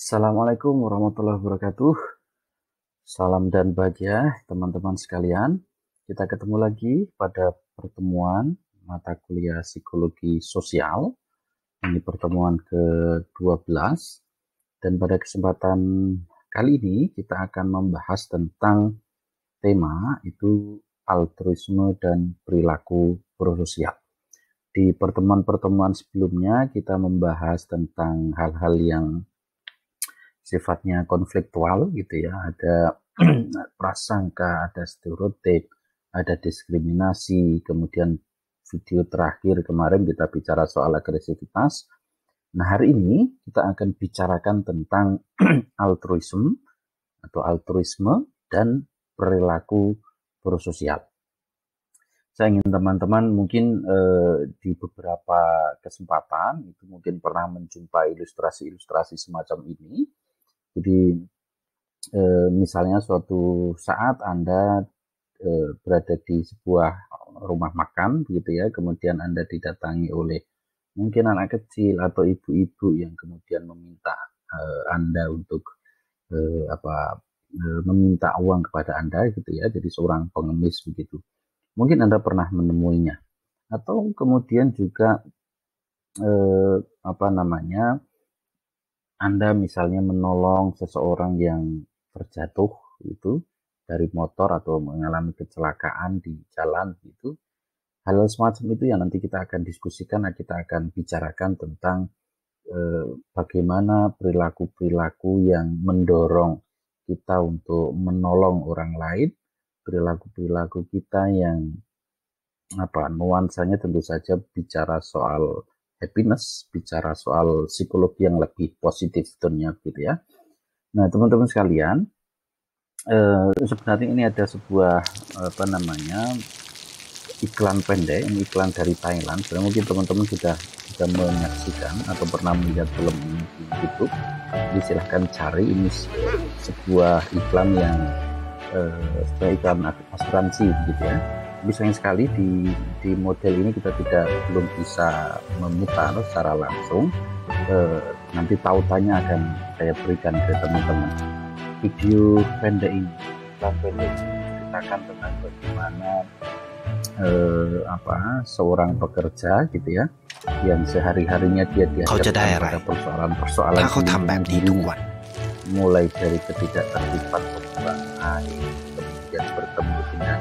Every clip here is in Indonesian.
Assalamualaikum warahmatullahi wabarakatuh. Salam dan bahagia teman-teman sekalian. Kita ketemu lagi pada pertemuan mata kuliah psikologi sosial. Ini pertemuan ke-12. Dan pada kesempatan kali ini kita akan membahas tentang tema itu altruisme dan perilaku prososial. Di pertemuan-pertemuan sebelumnya kita membahas tentang hal-hal yang sifatnya konfliktual gitu ya, ada prasangka, ada stereotip, ada diskriminasi, kemudian video terakhir kemarin kita bicara soal agresivitas. Nah, hari ini kita akan bicarakan tentang altruisme atau altruisme dan perilaku prososial. Saya ingin teman-teman mungkin di beberapa kesempatan itu mungkin pernah menjumpai ilustrasi-ilustrasi semacam ini. Jadi misalnya suatu saat Anda berada di sebuah rumah makan begitu ya, kemudian Anda didatangi oleh mungkin anak kecil atau ibu-ibu yang kemudian meminta Anda untuk meminta uang kepada Anda gitu ya, jadi seorang pengemis begitu. Mungkin Anda pernah menemuinya. Atau kemudian juga Anda misalnya menolong seseorang yang terjatuh itu dari motor atau mengalami kecelakaan di jalan gitu. Hal semacam itu yang nanti kita akan diskusikan, kita akan bicarakan tentang bagaimana perilaku-perilaku yang mendorong kita untuk menolong orang lain, perilaku-perilaku kita yang nuansanya tentu saja bicara soal happiness, bicara soal psikologi yang lebih positif tentunya gitu ya. Nah, teman-teman sekalian, sebenarnya ini ada sebuah iklan pendek, ini iklan dari Thailand. Sebenarnya mungkin teman-teman sudah menyaksikan atau pernah melihat film ini di YouTube. Jadi silahkan cari, ini sebuah iklan yang sebuah iklan asuransi gitu ya. Tapi sayang sekali di model ini kita belum bisa memutar secara langsung. Nanti tautannya akan saya berikan ke teman-teman. Video pendek ini, iklan pendek ini menceritakan tentang bagaimana seorang pekerja gitu ya, yang sehari-harinya dia dihadapkan pada persoalan-persoalan dirinya, mulai dari ketidaktertiban pembuangan air, kemudian bertemu dengan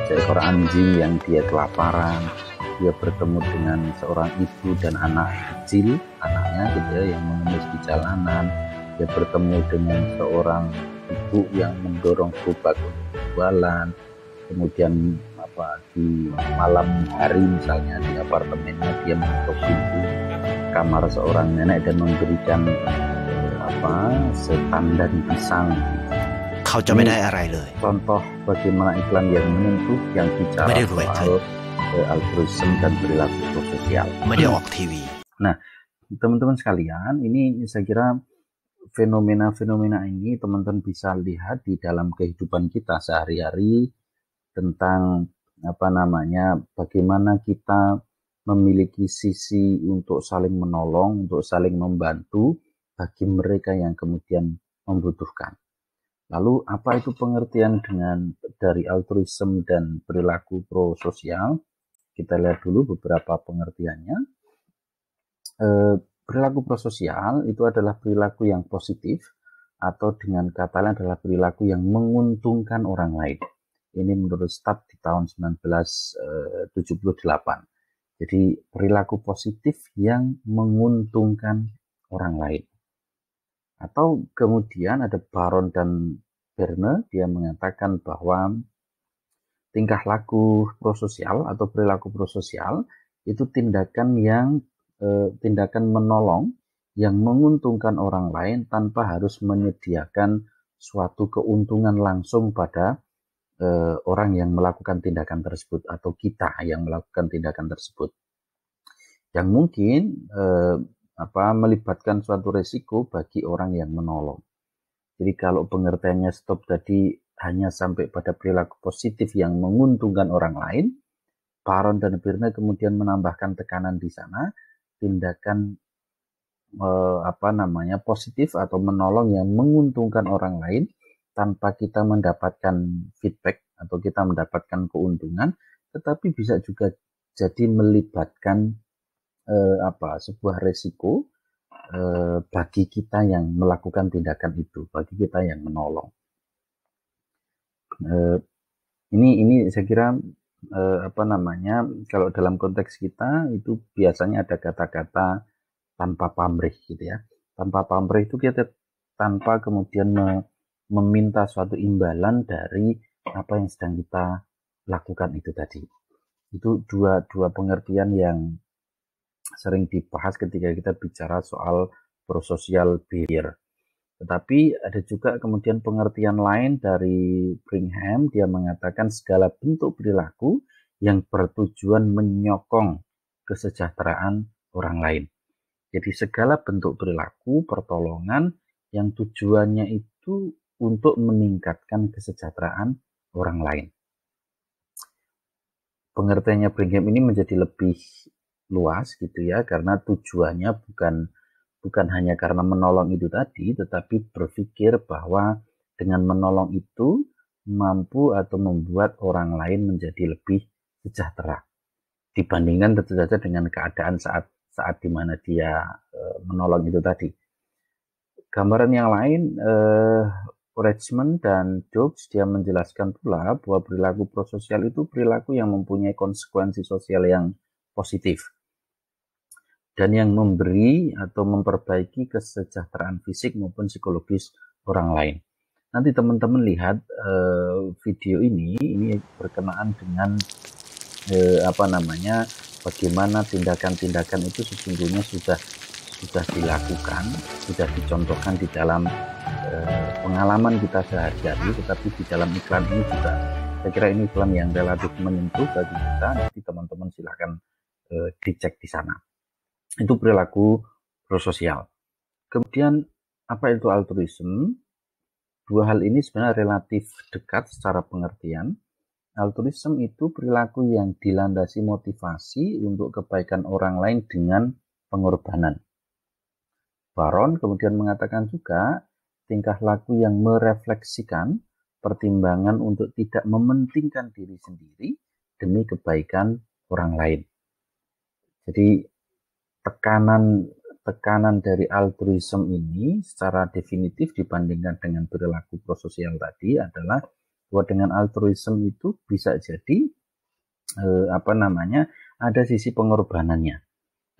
seekor anjing yang dia kelaparan, dia bertemu dengan seorang ibu dan anak kecil, anaknya gitu ya, yang mengemis di jalanan, dia bertemu dengan seorang ibu yang mendorong gerobak untuk jualan, kemudian di malam hari misalnya di apartemennya dia mengetuk pintu kamar seorang nenek dan memberikan setandan pisang. Contoh bagaimana iklan yang menyentuh, yang bicara soal altruisme dan perilaku prososial. Nah, teman-teman sekalian, ini saya kira fenomena-fenomena ini teman-teman bisa lihat di dalam kehidupan kita sehari-hari tentang bagaimana kita memiliki sisi untuk saling menolong, untuk saling membantu bagi mereka yang kemudian membutuhkan. Lalu apa itu pengertian dari altruisme dan perilaku prososial? Kita lihat dulu beberapa pengertiannya. Perilaku prososial itu adalah perilaku yang positif, atau dengan kata lain adalah perilaku yang menguntungkan orang lain. Ini menurut STAT di tahun 1978. Jadi perilaku positif yang menguntungkan orang lain. Atau kemudian ada Baron dan Berne, dia mengatakan bahwa tingkah laku prososial atau perilaku prososial itu tindakan menolong yang menguntungkan orang lain tanpa harus menyediakan suatu keuntungan langsung pada orang yang melakukan tindakan tersebut atau kita yang melakukan tindakan tersebut, yang mungkin melibatkan suatu resiko bagi orang yang menolong. Jadi kalau pengertiannya stop tadi hanya sampai pada perilaku positif yang menguntungkan orang lain, Baron dan Berne kemudian menambahkan tekanan di sana, tindakan positif atau menolong yang menguntungkan orang lain tanpa kita mendapatkan feedback atau kita mendapatkan keuntungan, tetapi bisa juga jadi melibatkan sebuah resiko bagi kita yang melakukan tindakan itu, bagi kita yang menolong. Ini saya kira kalau dalam konteks kita itu biasanya ada kata-kata tanpa pamrih gitu ya. Tanpa pamrih itu kita tanpa kemudian meminta suatu imbalan dari apa yang sedang kita lakukan itu tadi. Itu dua pengertian yang sering dibahas ketika kita bicara soal prosocial behavior. Tetapi ada juga kemudian pengertian lain dari Brigham, dia mengatakan segala bentuk perilaku yang bertujuan menyokong kesejahteraan orang lain. Jadi segala bentuk perilaku pertolongan yang tujuannya itu untuk meningkatkan kesejahteraan orang lain. Pengertiannya Brigham ini menjadi lebih luas gitu ya, karena tujuannya bukan hanya karena menolong itu tadi, tetapi berpikir bahwa dengan menolong itu mampu atau membuat orang lain menjadi lebih sejahtera dibandingkan tentu saja dengan keadaan saat di mana dia menolong itu tadi. Gambaran yang lain, Richmond dan Jobs dia menjelaskan pula bahwa perilaku prososial itu perilaku yang mempunyai konsekuensi sosial yang positif dan yang memberi atau memperbaiki kesejahteraan fisik maupun psikologis orang lain. Nanti teman-teman lihat video ini berkenaan dengan bagaimana tindakan-tindakan itu sesungguhnya sudah dilakukan, sudah dicontohkan di dalam pengalaman kita sehari-hari, tetapi di dalam iklan ini juga saya kira ini iklan yang relatif menyentuh bagi kita. Nanti teman-teman silakan dicek di sana. Itu perilaku prososial. Kemudian apa itu altruism? Dua hal ini sebenarnya relatif dekat secara pengertian. Altruism itu perilaku yang dilandasi motivasi untuk kebaikan orang lain dengan pengorbanan. Baron kemudian mengatakan juga tingkah laku yang merefleksikan pertimbangan untuk tidak mementingkan diri sendiri demi kebaikan orang lain. Jadi tekanan dari altruism ini secara definitif dibandingkan dengan perilaku prososial tadi adalah bahwa dengan altruism itu bisa jadi ada sisi pengorbanannya.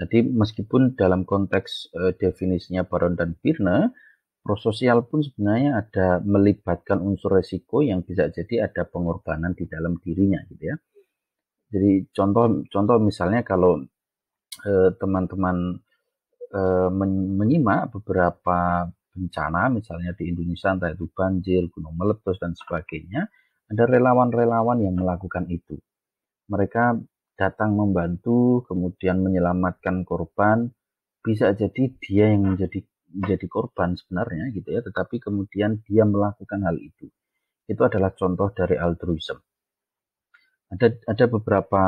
Jadi meskipun dalam konteks definisinya Baron dan Birne, prososial pun sebenarnya ada melibatkan unsur resiko yang bisa jadi ada pengorbanan di dalam dirinya gitu ya. Jadi contoh misalnya kalau teman-teman menyimak beberapa bencana misalnya di Indonesia, entah itu banjir, gunung meletus dan sebagainya, ada relawan-relawan yang melakukan itu. Mereka datang membantu, kemudian menyelamatkan korban. Bisa jadi dia yang menjadi korban sebenarnya gitu ya, tetapi kemudian dia melakukan hal itu. Itu adalah contoh dari altruism. Ada beberapa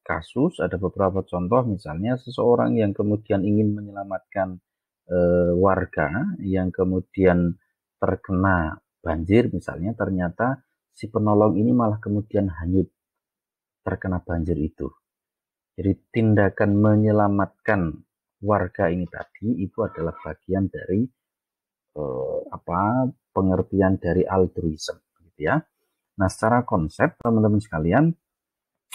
kasus, ada beberapa contoh, misalnya seseorang yang kemudian ingin menyelamatkan warga yang kemudian terkena banjir misalnya, ternyata si penolong ini malah kemudian hanyut terkena banjir itu. Jadi tindakan menyelamatkan warga ini tadi itu adalah bagian dari pengertian dari altruism gitu ya. Nah, secara konsep teman-teman sekalian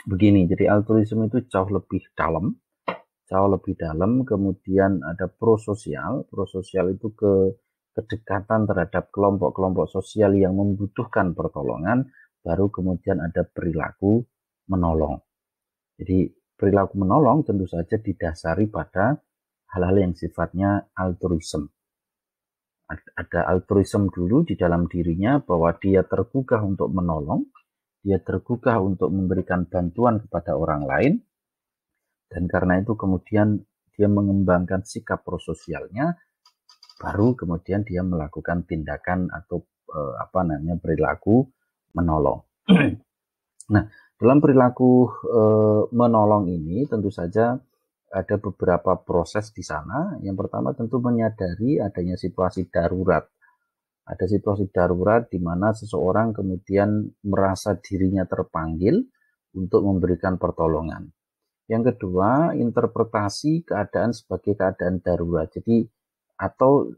begini, jadi altruism itu jauh lebih dalam, kemudian ada prososial itu kedekatan terhadap kelompok-kelompok sosial yang membutuhkan pertolongan, baru kemudian ada perilaku menolong. Jadi perilaku menolong tentu saja didasari pada hal-hal yang sifatnya altruism. Ada altruism dulu di dalam dirinya bahwa dia tergugah untuk menolong, dia tergugah untuk memberikan bantuan kepada orang lain, dan karena itu kemudian dia mengembangkan sikap prososialnya, baru kemudian dia melakukan tindakan atau perilaku menolong. Nah, dalam perilaku menolong ini tentu saja ada beberapa proses di sana. Yang pertama tentu menyadari adanya situasi darurat. Ada situasi darurat di mana seseorang kemudian merasa dirinya terpanggil untuk memberikan pertolongan. Yang kedua, interpretasi keadaan sebagai keadaan darurat. Jadi, atau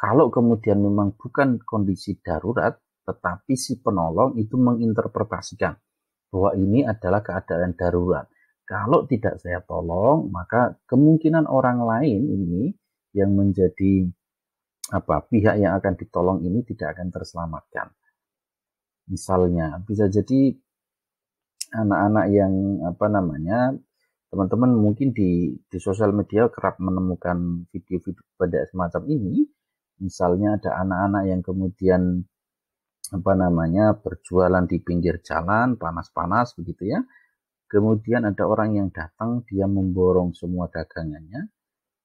kalau kemudian memang bukan kondisi darurat, tetapi si penolong itu menginterpretasikan bahwa ini adalah keadaan darurat. Kalau tidak saya tolong, maka kemungkinan orang lain ini yang menjadi pihak yang akan ditolong ini tidak akan terselamatkan. Misalnya, bisa jadi anak-anak yang teman-teman mungkin di sosial media kerap menemukan video-video pada semacam ini. Misalnya ada anak-anak yang kemudian berjualan di pinggir jalan, panas-panas begitu ya. Kemudian ada orang yang datang, dia memborong semua dagangannya.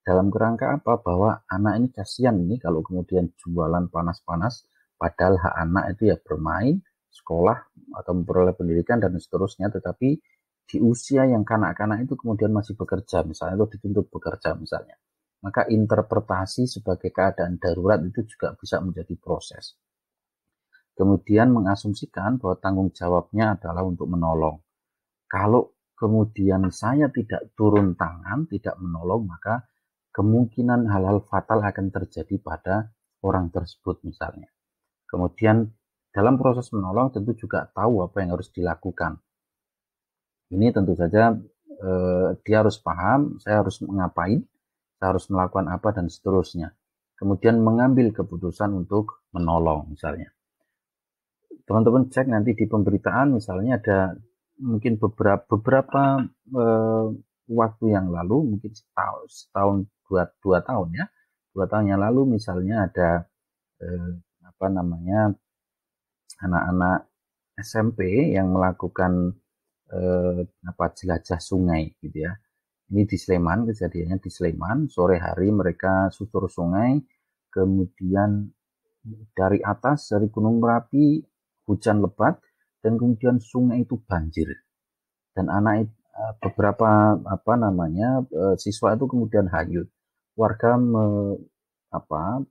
Dalam kerangka apa? Bahwa anak ini kasihan ini kalau kemudian jualan panas-panas, padahal hak anak itu ya bermain, sekolah, atau memperoleh pendidikan dan seterusnya. Tetapi di usia yang kanak-kanak itu kemudian masih bekerja, misalnya itu dituntut bekerja misalnya. Maka interpretasi sebagai keadaan darurat itu juga bisa menjadi proses. Kemudian mengasumsikan bahwa tanggung jawabnya adalah untuk menolong. Kalau kemudian saya tidak turun tangan, tidak menolong, maka kemungkinan hal-hal fatal akan terjadi pada orang tersebut misalnya. Kemudian dalam proses menolong tentu juga tahu apa yang harus dilakukan. Ini tentu saja dia harus paham, saya harus ngapain, saya harus melakukan apa dan seterusnya. Kemudian mengambil keputusan untuk menolong misalnya. Teman-teman cek nanti di pemberitaan misalnya ada mungkin beberapa waktu yang lalu, mungkin setahun dua tahun ya, 2 tahun yang lalu misalnya ada anak-anak SMP yang melakukan jelajah sungai gitu ya. Ini di Sleman, kejadiannya di Sleman, sore hari mereka susur sungai, kemudian dari atas, dari Gunung Merapi, hujan lebat, dan kemudian sungai itu banjir. Dan beberapa siswa itu kemudian hanyut. Warga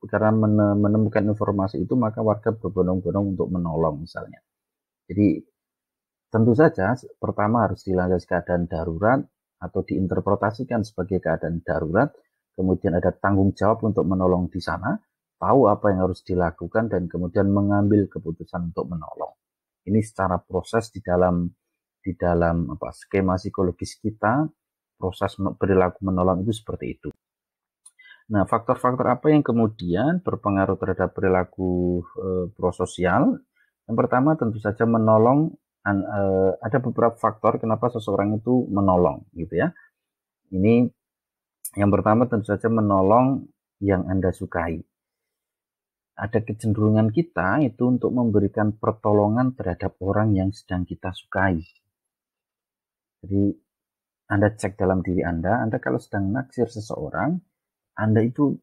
karena menemukan informasi itu, maka warga berbondong-bondong untuk menolong misalnya. Jadi tentu saja pertama harus dilanjutkan keadaan darurat atau diinterpretasikan sebagai keadaan darurat, kemudian ada tanggung jawab untuk menolong di sana, tahu apa yang harus dilakukan dan kemudian mengambil keputusan untuk menolong. Ini secara proses di dalam skema psikologis kita, proses perilaku menolong itu seperti itu. Nah, faktor-faktor apa yang kemudian berpengaruh terhadap perilaku prososial? Yang pertama tentu saja menolong. Ada beberapa faktor kenapa seseorang itu menolong gitu ya. Ini yang pertama tentu saja menolong yang Anda sukai. Ada kecenderungan kita itu untuk memberikan pertolongan terhadap orang yang sedang kita sukai. Jadi Anda cek dalam diri Anda kalau sedang naksir seseorang, Anda itu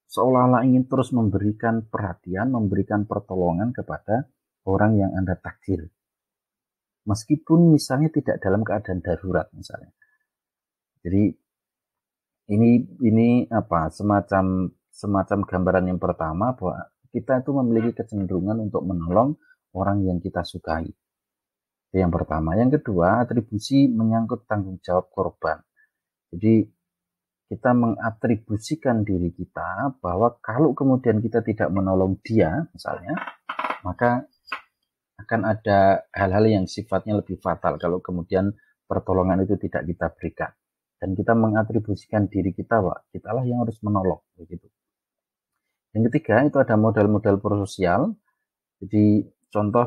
seolah-olah ingin terus memberikan perhatian, memberikan pertolongan kepada orang yang Anda taksir. Meskipun misalnya tidak dalam keadaan darurat misalnya. Jadi ini semacam gambaran yang pertama bahwa kita itu memiliki kecenderungan untuk menolong orang yang kita sukai. Itu yang pertama. Yang kedua, atribusi menyangkut tanggung jawab korban. Jadi kita mengatribusikan diri kita bahwa kalau kemudian kita tidak menolong dia misalnya, maka akan ada hal-hal yang sifatnya lebih fatal kalau kemudian pertolongan itu tidak kita berikan. Dan kita mengatribusikan diri kita bahwa kitalah yang harus menolong. Begitu. Yang ketiga, itu ada model-model prososial. Jadi contoh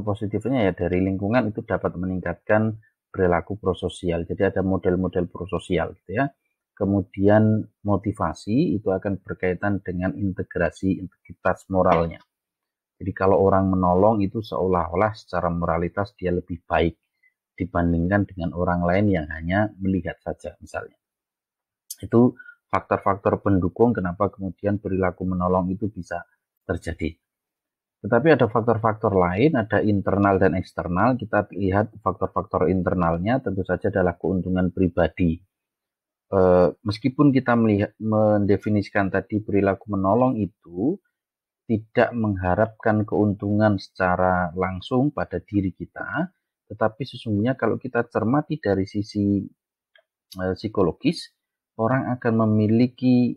positifnya ya dari lingkungan itu dapat meningkatkan perilaku prososial. Jadi ada model-model prososial gitu ya. Kemudian motivasi itu akan berkaitan dengan integritas moralnya. Jadi kalau orang menolong itu seolah-olah secara moralitas dia lebih baik dibandingkan dengan orang lain yang hanya melihat saja misalnya. Itu faktor-faktor pendukung kenapa kemudian perilaku menolong itu bisa terjadi. Tetapi ada faktor-faktor lain, ada internal dan eksternal. Kita lihat faktor-faktor internalnya tentu saja adalah keuntungan pribadi. Meskipun kita mendefinisikan tadi perilaku menolong itu tidak mengharapkan keuntungan secara langsung pada diri kita, tetapi sesungguhnya kalau kita cermati dari sisi psikologis, orang akan memiliki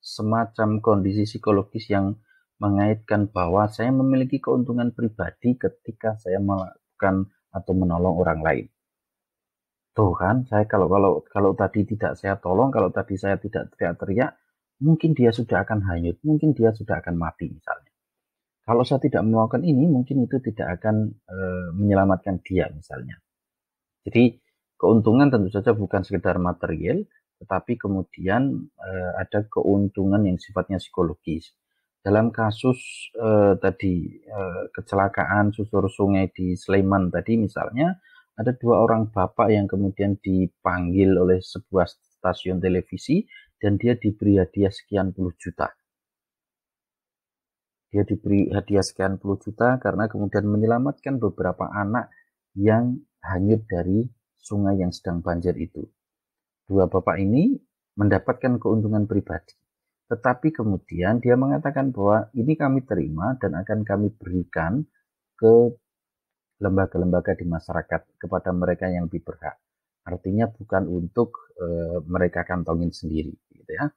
semacam kondisi psikologis yang mengaitkan bahwa saya memiliki keuntungan pribadi ketika saya melakukan atau menolong orang lain. Tuh kan, saya kalau tadi tidak saya tolong, kalau tadi saya tidak teriak-teriak, mungkin dia sudah akan hanyut, mungkin dia sudah akan mati misalnya. Kalau saya tidak melakukan ini, mungkin itu tidak akan menyelamatkan dia misalnya. Jadi keuntungan tentu saja bukan sekedar material, tetapi kemudian ada keuntungan yang sifatnya psikologis. Dalam kasus kecelakaan susur sungai di Sleman tadi misalnya, ada 2 orang bapak yang kemudian dipanggil oleh sebuah stasiun televisi dan dia diberi hadiah sekian puluh juta. Dia diberi hadiah sekian puluh juta karena kemudian menyelamatkan beberapa anak yang hanyut dari sungai yang sedang banjir itu. 2 bapak ini mendapatkan keuntungan pribadi. Tetapi kemudian dia mengatakan bahwa ini kami terima dan akan kami berikan ke lembaga-lembaga di masyarakat kepada mereka yang lebih berhak. Artinya bukan untuk mereka kantongin sendiri, gitu ya.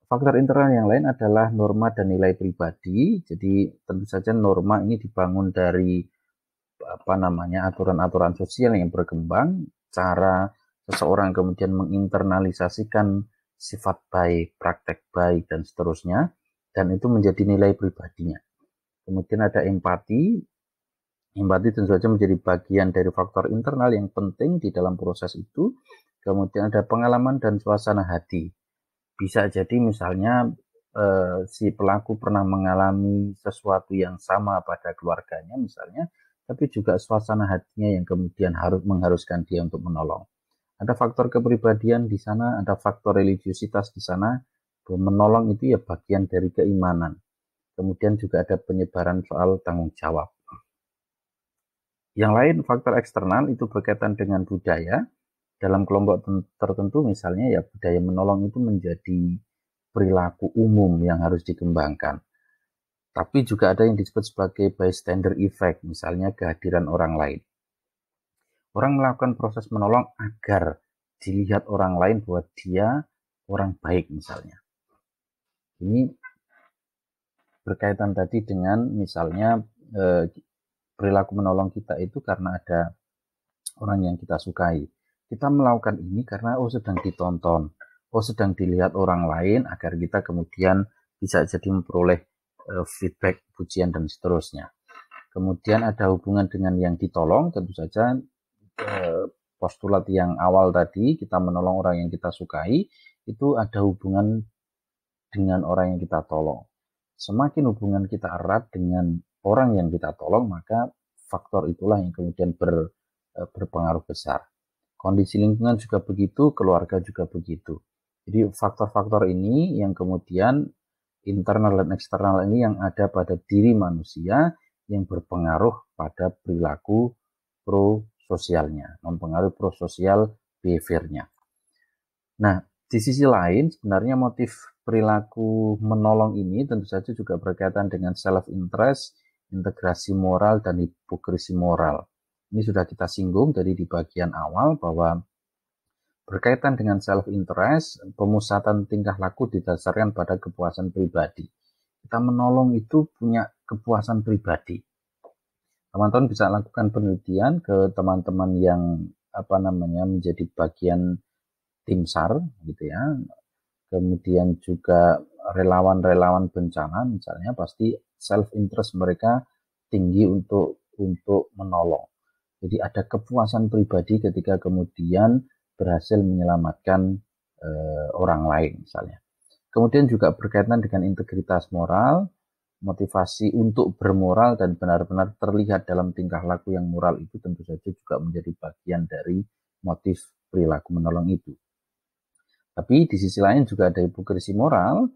Faktor internal yang lain adalah norma dan nilai pribadi. Jadi tentu saja norma ini dibangun dari aturan-aturan sosial yang berkembang, cara seseorang kemudian menginternalisasikan sifat baik, praktek baik dan seterusnya, dan itu menjadi nilai pribadinya. Kemudian ada empati. Empati tentu saja menjadi bagian dari faktor internal yang penting di dalam proses itu. Kemudian ada pengalaman dan suasana hati. Bisa jadi misalnya si pelaku pernah mengalami sesuatu yang sama pada keluarganya misalnya, tapi juga suasana hatinya yang kemudian mengharuskan dia untuk menolong. Ada faktor kepribadian di sana, ada faktor religiusitas di sana. Menolong itu ya bagian dari keimanan. Kemudian juga ada penyebaran soal tanggung jawab. Yang lain, faktor eksternal itu berkaitan dengan budaya. Dalam kelompok tertentu misalnya ya budaya menolong itu menjadi perilaku umum yang harus dikembangkan. Tapi juga ada yang disebut sebagai bystander effect, misalnya kehadiran orang lain. Orang melakukan proses menolong agar dilihat orang lain bahwa dia orang baik misalnya. Ini berkaitan tadi dengan misalnya perilaku menolong kita itu karena ada orang yang kita sukai. Kita melakukan ini karena sedang ditonton, sedang dilihat orang lain agar kita kemudian bisa jadi memperoleh feedback, pujian dan seterusnya. Kemudian ada hubungan dengan yang ditolong, tentu saja postulat yang awal tadi, kita menolong orang yang kita sukai, itu ada hubungan dengan orang yang kita tolong. Semakin hubungan kita erat dengan orang yang kita tolong, maka faktor itulah yang kemudian berpengaruh besar. Kondisi lingkungan juga begitu, keluarga juga begitu. Jadi faktor-faktor ini yang kemudian internal dan eksternal ini yang ada pada diri manusia yang berpengaruh pada perilaku prososialnya, mempengaruhi prososial behaviornya. Nah, di sisi lain sebenarnya motif perilaku menolong ini tentu saja juga berkaitan dengan self-interest, integrasi moral, dan hipokrisi moral. Ini sudah kita singgung tadi di bagian awal bahwa berkaitan dengan self-interest, pemusatan tingkah laku didasarkan pada kepuasan pribadi. Kita menolong itu punya kepuasan pribadi. Teman-teman bisa lakukan penelitian ke teman-teman yang menjadi bagian tim SAR gitu ya. Kemudian juga relawan-relawan bencana misalnya pasti self-interest mereka tinggi untuk menolong. Jadi ada kepuasan pribadi ketika kemudian berhasil menyelamatkan orang lain misalnya. Kemudian juga berkaitan dengan integritas moral, motivasi untuk bermoral dan benar-benar terlihat dalam tingkah laku yang moral itu tentu saja juga menjadi bagian dari motif perilaku menolong itu. Tapi di sisi lain juga ada hipokrisi moral,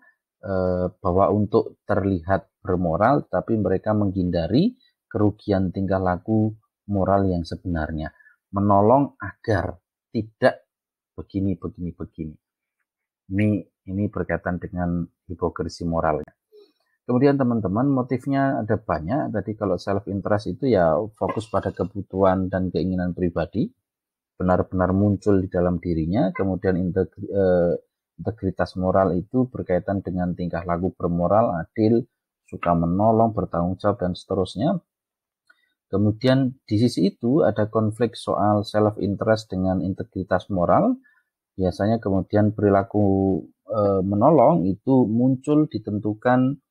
bahwa untuk terlihat bermoral, tapi mereka menghindari kerugian tingkah laku moral yang sebenarnya. Menolong agar tidak begini. Ini berkaitan dengan hipokrisi moralnya. Kemudian teman-teman, motifnya ada banyak. Tadi kalau self interest itu ya fokus pada kebutuhan dan keinginan pribadi, benar-benar muncul di dalam dirinya. Kemudian integritas moral itu berkaitan dengan tingkah laku bermoral, adil, suka menolong, bertanggung jawab, dan seterusnya. Kemudian di sisi itu ada konflik soal self interest dengan integritas moral. Biasanya kemudian perilaku menolong itu muncul ditentukan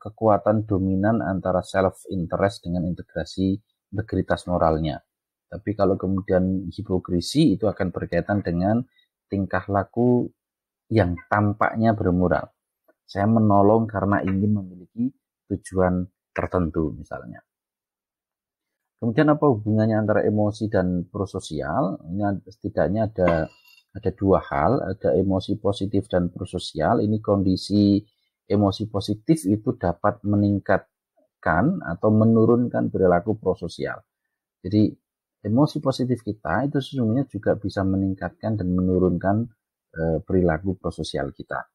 kekuatan dominan antara self interest dengan integritas moralnya. Tapi kalau kemudian hipokrisi itu akan berkaitan dengan tingkah laku yang tampaknya bermoral. Saya menolong karena ingin memiliki tujuan tertentu misalnya. Kemudian apa hubungannya antara emosi dan prososial? Ini setidaknya ada dua hal, ada emosi positif dan prososial. Ini kondisi emosi positif itu dapat meningkatkan atau menurunkan perilaku prososial. Jadi emosi positif kita itu sesungguhnya juga bisa meningkatkan dan menurunkan perilaku prososial kita.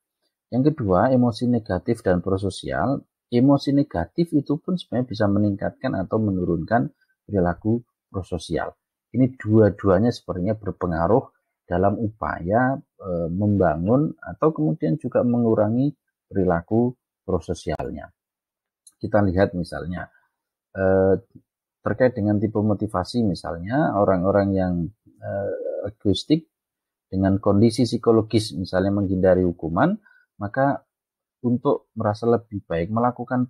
Yang kedua, emosi negatif dan prososial. Emosi negatif itu pun sebenarnya bisa meningkatkan atau menurunkan perilaku prososial. Ini dua-duanya sebenarnya berpengaruh dalam upaya membangun atau kemudian juga mengurangi perilaku prososialnya. Kita lihat misalnya terkait dengan tipe motivasi, misalnya orang-orang yang egoistik dengan kondisi psikologis misalnya menghindari hukuman, maka untuk merasa lebih baik melakukan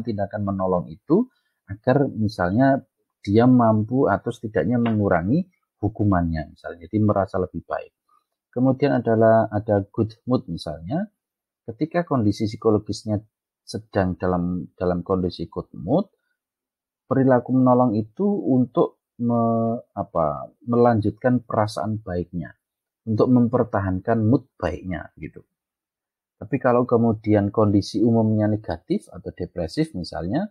tindakan menolong itu agar misalnya dia mampu atau setidaknya mengurangi hukumannya misalnya, jadi merasa lebih baik. Kemudian ada good mood misalnya, ketika kondisi psikologisnya sedang dalam kondisi good mood, perilaku menolong itu untuk melanjutkan perasaan baiknya, untuk mempertahankan mood baiknya gitu. Tapi kalau kemudian kondisi umumnya negatif atau depresif misalnya,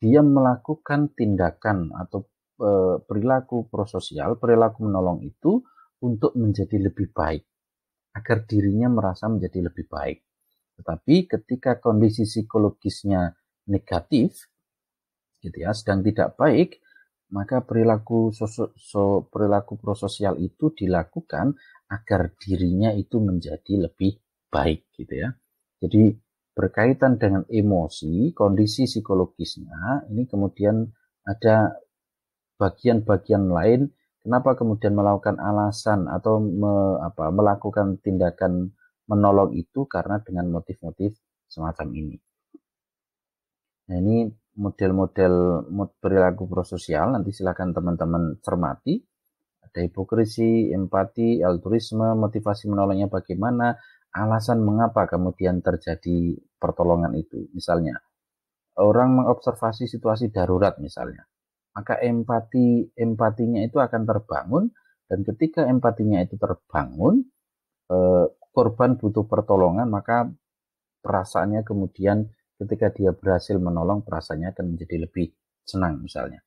dia melakukan tindakan atau perilaku prososial, perilaku menolong itu untuk menjadi lebih baik, agar dirinya merasa menjadi lebih baik. Tetapi ketika kondisi psikologisnya negatif, gitu ya, sedang tidak baik, maka perilaku prososial itu dilakukan agar dirinya itu menjadi lebih baik, gitu ya. Jadi berkaitan dengan emosi, kondisi psikologisnya, ini kemudian ada bagian-bagian lain kenapa kemudian melakukan alasan atau melakukan tindakan menolong itu karena dengan motif-motif semacam ini. Nah, ini model-model perilaku prososial, nanti silakan teman-teman cermati. Ada hipokrisi, empati, altruisme, motivasi menolongnya bagaimana, alasan mengapa kemudian terjadi pertolongan itu. Misalnya, orang mengobservasi situasi darurat misalnya, maka empatinya itu akan terbangun, dan ketika empatinya itu terbangun, korban butuh pertolongan, maka perasaannya kemudian ketika dia berhasil menolong, perasaannya akan menjadi lebih senang misalnya.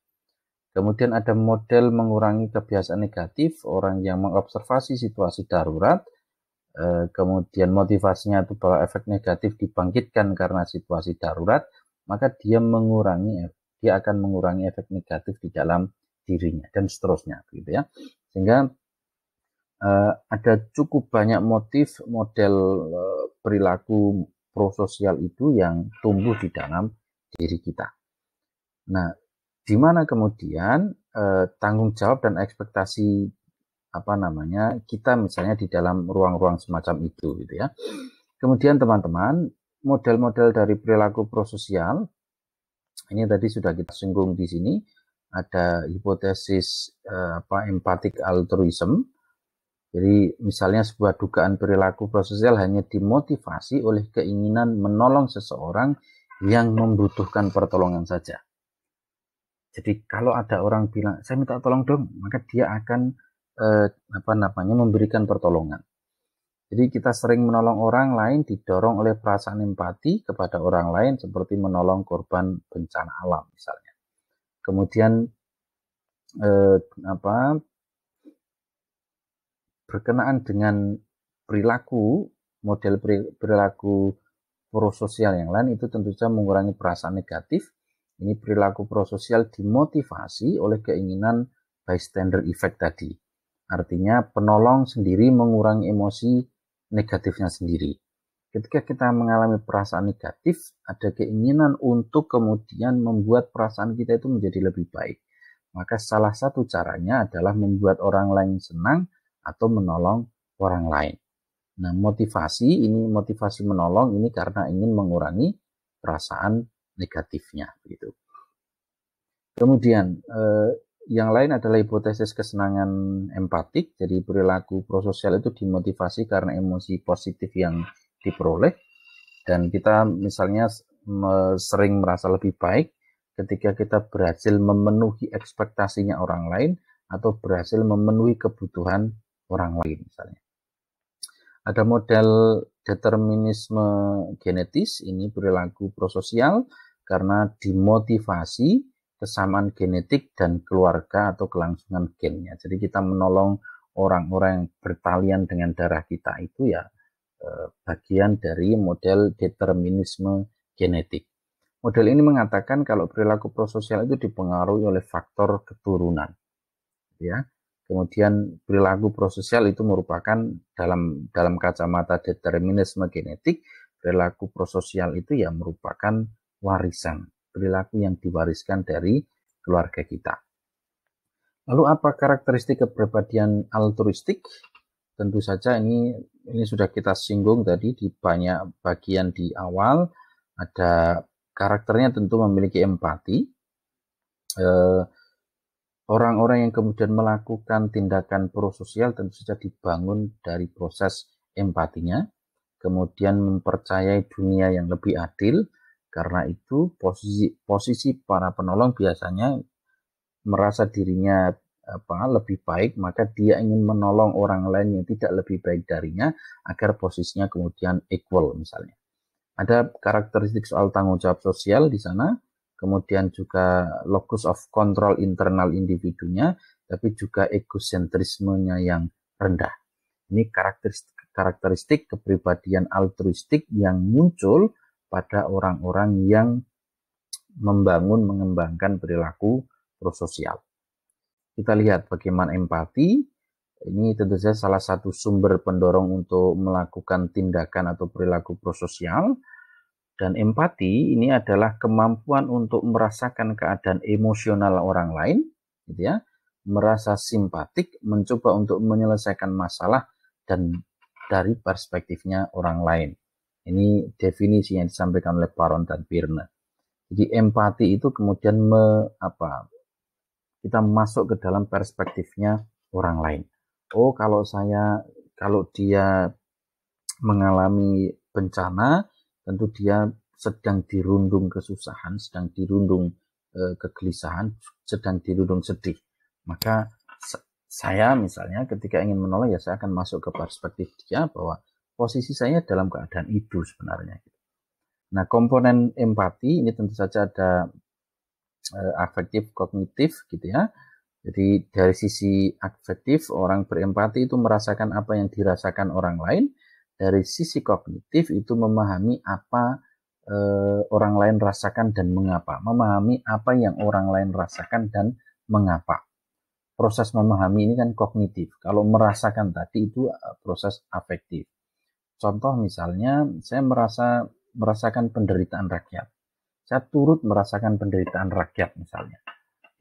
Kemudian ada model mengurangi kebiasaan negatif, orang yang mengobservasi situasi darurat, kemudian motivasinya itu bahwa efek negatif dibangkitkan karena situasi darurat, maka dia akan mengurangi efek negatif di dalam dirinya dan seterusnya, gitu ya. Sehingga ada cukup banyak model perilaku prososial itu yang tumbuh di dalam diri kita. Nah, di mana kemudian tanggung jawab dan ekspektasi kita misalnya di dalam ruang-ruang semacam itu, gitu ya. Kemudian teman-teman, model-model dari perilaku prososial ini tadi sudah kita singgung di sini. Ada hipotesis empathic altruism. Jadi misalnya sebuah dugaan perilaku prososial hanya dimotivasi oleh keinginan menolong seseorang yang membutuhkan pertolongan saja. Jadi kalau ada orang bilang, saya minta tolong dong, maka dia akan memberikan pertolongan. Jadi kita sering menolong orang lain didorong oleh perasaan empati kepada orang lain seperti menolong korban bencana alam misalnya. Kemudian berkenaan dengan perilaku, model perilaku prososial yang lain itu tentu saja mengurangi perasaan negatif. Ini perilaku prososial dimotivasi oleh keinginan bystander effect tadi. Artinya penolong sendiri mengurangi emosi negatifnya sendiri. Ketika kita mengalami perasaan negatif, ada keinginan untuk kemudian membuat perasaan kita itu menjadi lebih baik. Maka salah satu caranya adalah membuat orang lain senang atau menolong orang lain. Nah, motivasi menolong ini karena ingin mengurangi perasaan negatifnya gitu. Kemudian yang lain adalah hipotesis kesenangan empatik. Jadi perilaku prososial itu dimotivasi karena emosi positif yang diperoleh, dan kita misalnya sering merasa lebih baik ketika kita berhasil memenuhi ekspektasinya orang lain atau berhasil memenuhi kebutuhan orang lain misalnya. Ada model determinisme genetis, ini perilaku prososial karena dimotivasi kesamaan genetik dan keluarga atau kelangsungan gennya. Jadi kita menolong orang-orang yang bertalian dengan darah kita itu ya bagian dari model determinisme genetik. Model ini mengatakan kalau perilaku prososial itu dipengaruhi oleh faktor keturunan. Ya. Kemudian perilaku prososial itu merupakan dalam kacamata determinisme genetik, perilaku prososial itu ya merupakan warisan, perilaku yang diwariskan dari keluarga kita. Lalu apa karakteristik kepribadian altruistik? Tentu saja ini sudah kita singgung tadi di banyak bagian di awal. Ada karakternya tentu memiliki empati. Orang-orang yang kemudian melakukan tindakan prososial tentu saja dibangun dari proses empatinya, kemudian mempercayai dunia yang lebih adil. Karena itu posisi para penolong biasanya merasa dirinya lebih baik, maka dia ingin menolong orang lain yang tidak lebih baik darinya agar posisinya kemudian equal misalnya. Ada karakteristik soal tanggung jawab sosial di sana. Kemudian juga locus of control internal individunya, tapi juga egosentrismenya yang rendah. Ini karakteristik kepribadian altruistik yang muncul pada orang-orang yang mengembangkan perilaku prososial. Kita lihat bagaimana empati. Ini tentu saja salah satu sumber pendorong untuk melakukan tindakan atau perilaku prososial. Dan empati ini adalah kemampuan untuk merasakan keadaan emosional orang lain, gitu ya, merasa simpatik, mencoba untuk menyelesaikan masalah dan dari perspektifnya orang lain. Ini definisi yang disampaikan oleh Paron dan Pirne. Jadi empati itu kemudian kita masuk ke dalam perspektifnya orang lain. Oh, kalau dia mengalami bencana, tentu dia sedang dirundung kesusahan, sedang dirundung kegelisahan, sedang dirundung sedih. Maka saya misalnya ketika ingin menolong ya saya akan masuk ke perspektif dia bahwa posisi saya dalam keadaan itu sebenarnya. Nah, komponen empati ini tentu saja ada afektif kognitif gitu ya. Jadi dari sisi afektif orang berempati itu merasakan apa yang dirasakan orang lain. Dari sisi kognitif itu memahami apa orang lain rasakan dan mengapa. Memahami apa yang orang lain rasakan dan mengapa. Proses memahami ini kan kognitif. Kalau merasakan tadi itu proses afektif. Contoh misalnya saya merasakan penderitaan rakyat. Saya turut merasakan penderitaan rakyat misalnya.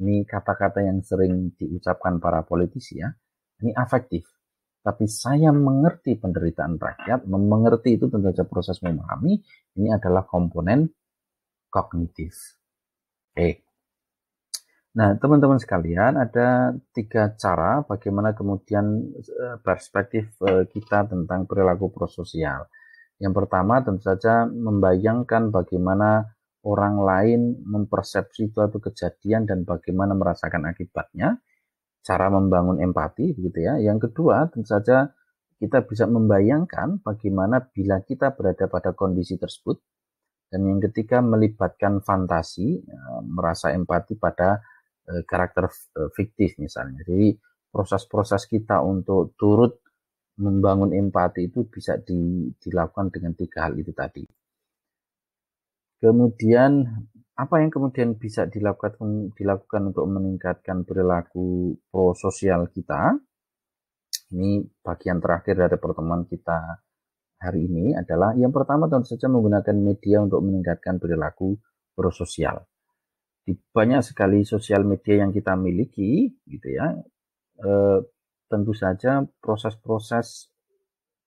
Ini kata-kata yang sering diucapkan para politisi ya. Ini afektif. Tapi saya mengerti penderitaan rakyat, mengerti itu tentu saja proses memahami, ini adalah komponen kognitif. Oke. Nah, teman-teman sekalian, ada 3 cara bagaimana kemudian perspektif kita tentang perilaku prososial. Yang pertama tentu saja membayangkan bagaimana orang lain mempersepsi suatu kejadian dan bagaimana merasakan akibatnya. Cara membangun empati begitu ya. Yang kedua tentu saja kita bisa membayangkan bagaimana bila kita berada pada kondisi tersebut. Dan yang ketiga, melibatkan fantasi, merasa empati pada karakter fiktif misalnya. Jadi proses-proses kita untuk turut membangun empati itu bisa dilakukan dengan 3 hal itu tadi. Kemudian apa yang kemudian bisa dilakukan untuk meningkatkan perilaku prososial kita? Ini bagian terakhir dari pertemuan kita hari ini adalah yang pertama tentu saja menggunakan media untuk meningkatkan perilaku prososial. Di banyak sekali sosial media yang kita miliki, gitu ya, tentu saja proses-proses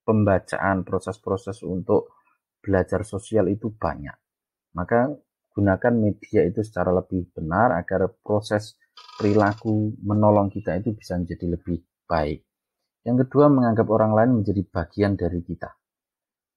pembacaan, proses-proses untuk belajar sosial itu banyak. Maka gunakan media itu secara lebih benar agar proses perilaku menolong kita itu bisa menjadi lebih baik. Yang kedua, menganggap orang lain menjadi bagian dari kita.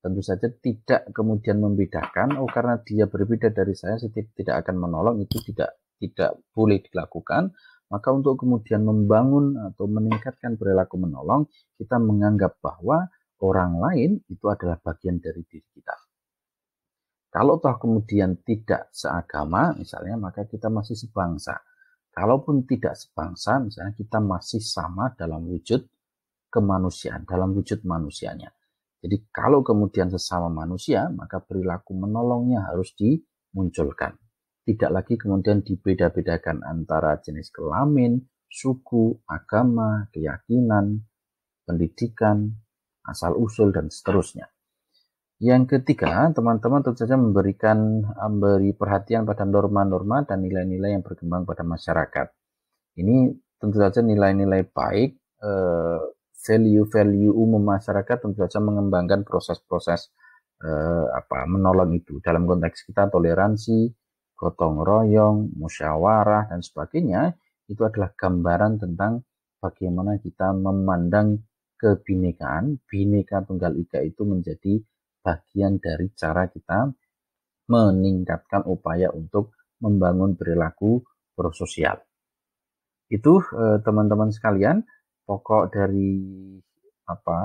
Tentu saja tidak kemudian membedakan, karena dia berbeda dari saya tidak akan menolong, itu tidak boleh dilakukan. Maka untuk kemudian membangun atau meningkatkan perilaku menolong, kita menganggap bahwa orang lain itu adalah bagian dari diri kita. Kalau toh kemudian tidak seagama misalnya, maka kita masih sebangsa. Kalaupun tidak sebangsa, misalnya kita masih sama dalam wujud kemanusiaan, dalam wujud manusianya. Jadi kalau kemudian sesama manusia, maka perilaku menolongnya harus dimunculkan. Tidak lagi kemudian dibeda-bedakan antara jenis kelamin, suku, agama, keyakinan, pendidikan, asal-usul, dan seterusnya. Yang ketiga, teman-teman tentu saja memberi perhatian pada norma-norma dan nilai-nilai yang berkembang pada masyarakat. Ini tentu saja nilai-nilai baik, value-value umum masyarakat tentu saja mengembangkan proses-proses menolong itu. Dalam konteks kita toleransi, gotong royong, musyawarah, dan sebagainya, itu adalah gambaran tentang bagaimana kita memandang kebinekaan. Bhinneka Tunggal Ika itu menjadi bagian dari cara kita meningkatkan upaya untuk membangun perilaku prososial. Itu teman-teman sekalian, pokok dari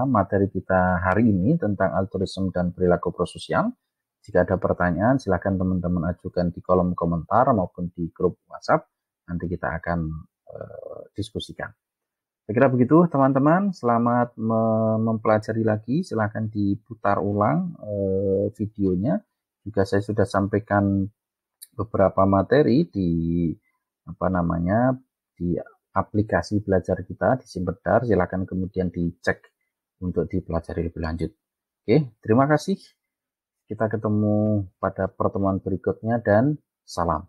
materi kita hari ini tentang altruisme dan perilaku prososial. Jika ada pertanyaan, silakan teman-teman ajukan di kolom komentar maupun di grup WhatsApp. Nanti kita akan diskusikan. Saya kira begitu teman-teman, selamat mempelajari lagi, silahkan diputar ulang videonya. Juga saya sudah sampaikan beberapa materi di di aplikasi belajar kita di Simpedar, silahkan kemudian dicek untuk dipelajari lebih lanjut. Oke, terima kasih. Kita ketemu pada pertemuan berikutnya dan salam.